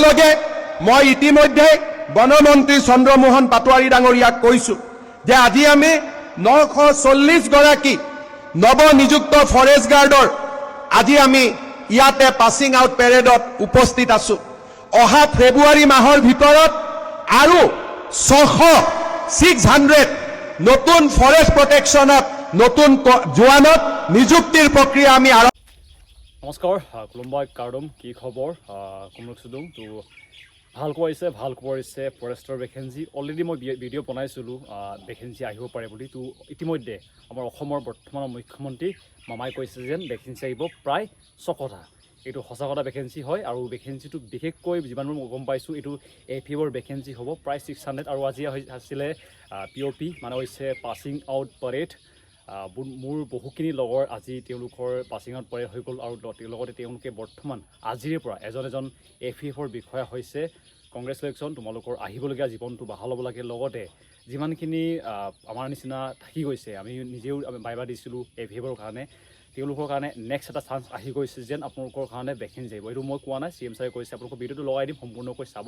লগে মই ইতিমধ্যে বনমন্ত্ৰী চন্দ্ৰমোহন পাটোৱাৰী ডাঙৰীয়াক কৈছো যে আজি আমি 940 গৰাকী নৱনিযুক্ত ফৰেষ্ট গাৰ্ডৰ আজি আমি ইয়াতে পাছিং আউট পেৰেডত উপস্থিত আছো। অহা ফেব্ৰুৱাৰী মাহৰ ভিতৰত আৰু 600 নতুন ফৰেষ্ট প্ৰটেকশ্যনত নতুন জোৱানত নিযুক্তিৰ প্ৰক্ৰিয়া আমি আৰম্ভ। নমস্কাৰ, খুলুমবাই কাৰ্ডম, কি খবৰ? কুমৰুক চুদুং তো ভাল কৰিছে ফৰেষ্টৰ ভেকেঞ্চি অলৰেডি মই ভিডিঅ' বনাইছিলোঁ ভেকেঞ্চি আহিব পাৰে বুলি। তো ইতিমধ্যে আমাৰ অসমৰ বৰ্তমানৰ মুখ্যমন্ত্ৰী মামাই কৈছে যেন ভেকেঞ্চি আহিব প্ৰায় 600টা। এইটো সঁচা কথা ভেকেঞ্চি হয় আৰু ভেকেঞ্চিটো বিশেষকৈ যিমান মই গম পাইছোঁ এইটো AFF ভেকেঞ্চি হ'ব প্ৰায় 600 আৰু আজি আছিলে POP মানে হৈছে পাছিং আউট পেৰেড। মোৰ বহুখিনি লগৰ আজি তেওঁলোকৰ পাছিং আউট পেৰেড হৈ গ'ল আৰু লগতে তেওঁলোকে বৰ্তমান আজিৰে পৰা এজন AFF বিষয়া হৈছে। কংগ্ৰেচুলেশ্যন, তোমালোকৰ আহিবলগীয়া জীৱনটো বাহাল হ'ব লাগে। লগতে যিমানখিনি আমাৰ নিচিনা থাকি গৈছে, আমি নিজেও বাইবা দিছিলোঁ AFFৰ কাৰণে, তেওঁলোকৰ কাৰণে নেক্সট এটা চান্স আহি গৈছে যেন আপোনালোকৰ কাৰণে ভেকেঞ্চি আহিব। এইটো মই কোৱা নাই, CM ছাৰে কৈছে। আপোনালোকৰ ভিডিঅ'টো লগাই দিম, সম্পূৰ্ণকৈ চাব।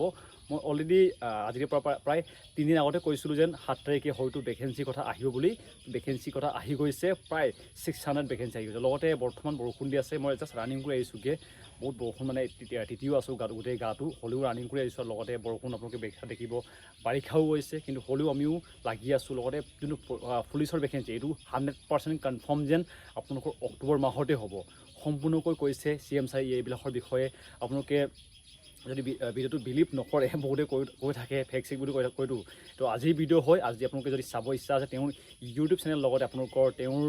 মই অলৰেডি আজিৰ পৰা প্ৰায় 3 দিন আগতে কৈছিলোঁ যেন 7 তাৰিখে হয়তো ভেকেঞ্চিৰ কথা আহিব বুলি। ভেকেঞ্চিৰ কথা আহি গৈছে, প্ৰায় 600 ভেকেঞ্চি আহি গৈছে। লগতে বৰ্তমান বৰষুণ দি আছে, মই জাষ্ট ৰানিং কৰি আহিছোঁগৈ। বহুত বৰষুণ মানে তিতিও আছোঁ গোটেই গাটো, হ'লেও ৰানিং কৰি আহিছোঁ। লগতে বৰষুণ আপোনালোকে দেখিব, বাৰিষাও গৈছে, কিন্তু হ'লেও আমিও লাগি আছোঁ। লগতে যোনটো পুলিচৰ ভেকেঞ্চি এইটো 100% কনফাৰ্ম যেন আপোনালোকৰ অক্টোবৰ মাহতে হ'ব সম্পূৰ্ণকৈ কৈছে CM ছাৰে এইবিলাকৰ বিষয়ে। আপোনালোকে যদি ভিডিঅ'টো বিলিভ নকৰে, বহুতে কৈ থাকে ফেক চেক বুলি কৈতো, তো আজিৰ ভিডিঅ' হয়। আজি আপোনালোকে যদি চাব ইচ্ছা আছে তেওঁৰ ইউটিউব চেনেল লগতে আপোনালোকৰ তেওঁৰ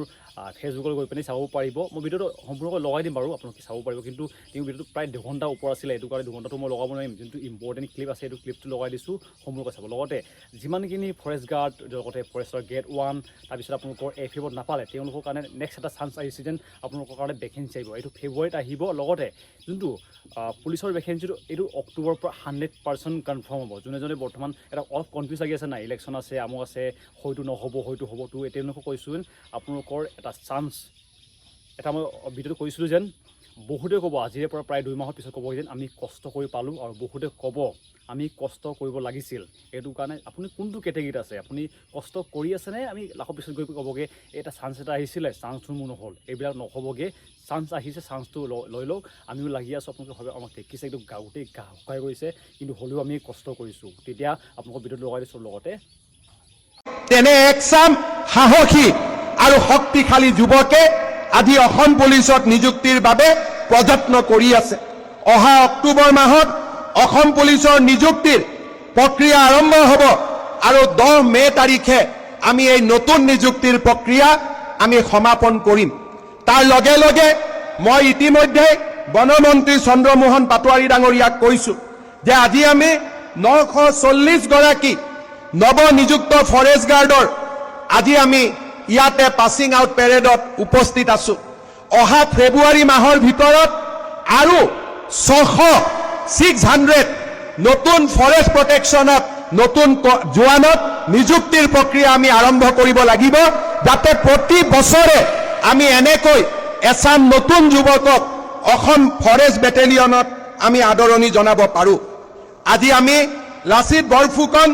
ফেচবুকত গৈ পিনি চাব পাৰিব। মই ভিডিঅ'টো সম্পূৰ্ণকৈ লগাই দিম বাৰু, আপোনালোকে চাব পাৰিব। কিন্তু তেওঁ ভিডিঅ'টো প্ৰায় 2 ঘণ্টাৰ ওপৰ আছিলে, এইটো কাৰণে 2 ঘণ্টাটো মই লগাব নোৱাৰিম। যোনটো ইম্পৰ্টেণ্ট ক্লিপ আছে এইটো ক্লিপটো লগাই দিছোঁ, সম্পূৰ্ণকৈ চাব। লগতে যিমানখিনি ফৰেষ্ট গাৰ্ড, লগতে ফৰেষ্টৰ গেট 1, তাৰপিছত আপোনালোকৰ AFF নাপালে তেওঁলোকৰ কাৰণে নেক্সট এটা চান্স আহিছে যেন আপোনালোকৰ কাৰণে ভেকেঞ্চি আহিব। এইটো ফেব্ৰুৱাৰীত আহিব। লগতে যোনটো পুলিচৰ ভেকেঞ্চিটো এইটো অক্টোবৰৰ পৰা 100% কনফাৰ্ম হ'ব। যোনে বৰ্তমান এটা অলপ কনফিউজ লাগি আছে, নাই ইলেকশ্যন আছে, আমুক আছে, হয়তো নহ'ব, হয়তো হ'ব। তো তেওঁলোকক কৈছোঁ যেন আপোনালোকৰ এটা চান্স, এটা মই ভিডিঅ'টো কৈছিলোঁ যেন বহুতে ক'ব আজিৰে পৰা প্ৰায় 2 মাহৰ পিছত ক'ব যেন আমি কষ্ট কৰি পালোঁ, আৰু বহুতে ক'ব আমি কষ্ট কৰিব লাগিছিল। এইটো কাৰণে আপুনি কোনটো কেটেগৰীত আছে, আপুনি কষ্ট কৰি আছেনে? আমি লাখৰ পিছত গৈ ক'বগৈ এটা চান্স এটা আহিছিলে, চান্সটো মোৰ নহ'ল, এইবিলাক নক'বগৈ। চান্স আহিছে, চান্সটো লৈ লওক। আমিও লাগি আছোঁ, আপোনালোকে ভাবে আমাক দেখিছে একদম গোটেই গা শুকাই গৈছে, কিন্তু হ'লেও আমি কষ্ট কৰিছোঁ। তেতিয়া আপোনালোকৰ ভিডিঅ'টো লগাই দিছোঁ। লগতে তেনে একচাম সাহসী আৰু শক্তিশালী যুৱকে আজি অসম পুলিচত নিযুক্তিৰ বাবে প্ৰযত্ন কৰি আছে। অহা অক্টোবৰ মাহত অসম পুলিচৰ নিযুক্তিৰ প্ৰক্ৰিয়া আৰম্ভ হ'ব আৰু 10 মে তাৰিখে আমি এই নতুন নিযুক্তিৰ প্ৰক্ৰিয়া আমি সমাপন কৰিম। তাৰ লগে লগে মই ইতিমধ্যে বনমন্ত্ৰী চন্দ্ৰমোহন পাটোৱাৰী ডাঙৰীয়াক কৈছো যে আজি আমি 940 গৰাকী নৱনিযুক্ত ফৰেষ্ট গাৰ্ডৰ আজি আমি ইয়াতে পাছিং আউট পেৰেডত উপস্থিত আছো। অহা ফেব্ৰুৱাৰী মাহৰ ভিতৰত আৰু 600 নতুন ফৰেষ্ট প্ৰটেকশ্যনত নতুন জোৱানত নিযুক্তিৰ প্ৰক্ৰিয়া আমি আৰম্ভ কৰিব লাগিব, যাতে প্ৰতি বছৰে আমি এনেকৈ এচাম নতুন যুৱকক অসম ফৰেষ্ট বেটেলিয়নত আমি আদৰণি জনাব পাৰোঁ। আজি আমি লাচিত বৰফুকন